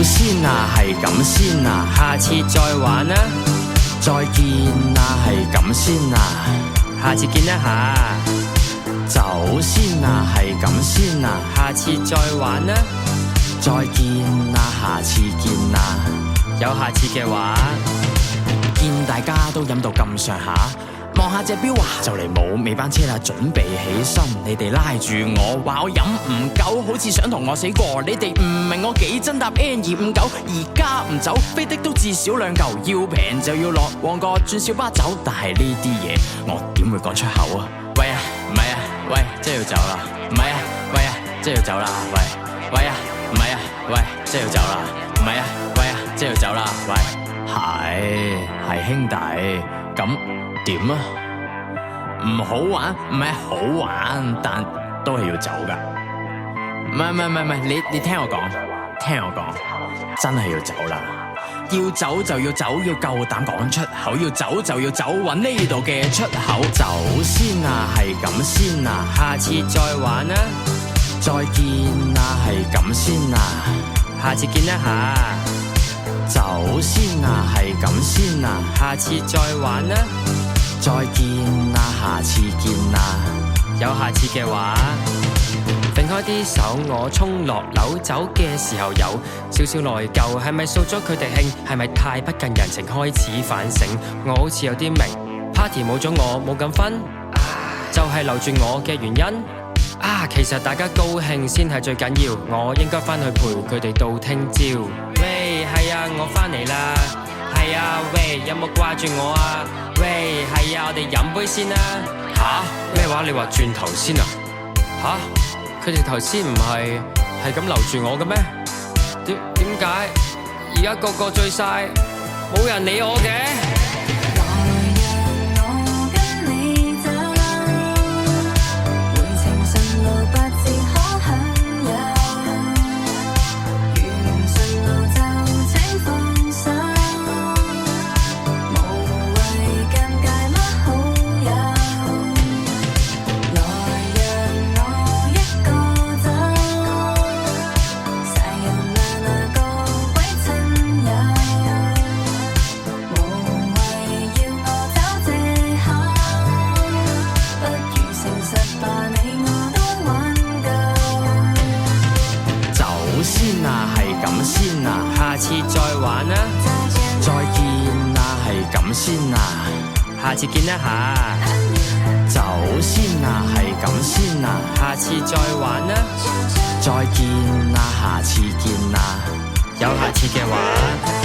先啊，係咁先啊，下次再玩啊，再見啊，係咁先啊，下次見一下。走先啊，係咁先啊，下次再玩啊，再見啊，下次見啊，有下次嘅話。見大家都飲到咁上下，望下隻錶啊，就嚟冇尾班車啦，準備起身。你哋拉住我話我飲唔夠，好似想同我死過。你哋唔明我幾真搭 N259，而家唔走，飛的都至少2嚿，要平就要落旺角轉小巴走。但係呢啲嘢我點會講出口啊？喂啊，唔係啊，喂，真係要走啦。唔係啊，喂啊，真係要走啦。喂，喂啊，唔係啊，喂，真係要走啦。唔係啊，喂啊，真係要走啦。喂，係兄弟，咁點啊？唔好玩，唔係好玩，但都係要走噶。唔係，你聽我講，真係要走啦。要走就要走，要夠膽講出口。要走就要走，搵呢度嘅出口。走先啊，係咁先啊，下次再玩啊，再見啊，係咁先啊，下次見一下。走先啊，係咁先啊，下次再玩啊，再見啊，下次見啊，有下次嘅話。揈開啲手，我衝落樓，走嘅時候有少少內疚，係咪掃咗佢哋興？係咪太不近人情？開始反省，我好似有啲明 party 冇咗我冇咁分，就係留住我嘅原因。其實大家高興先係最緊要，我應該返去陪佢哋到聽朝。喂，係啊，我返嚟啦。係啊，喂，有冇掛住我啊？喂，係啊，我哋飲杯先啦。咩話？你話轉頭先啊？佢哋頭先唔係咁留住我嘅咩？點解而家個個醉晒，冇人理我嘅？先啊，下次再玩啊，再見啊，係咁先啊，下次見一下。走先啊，係咁先啊，下次再玩啊，再見啊，下次見啊，有下次嘅話。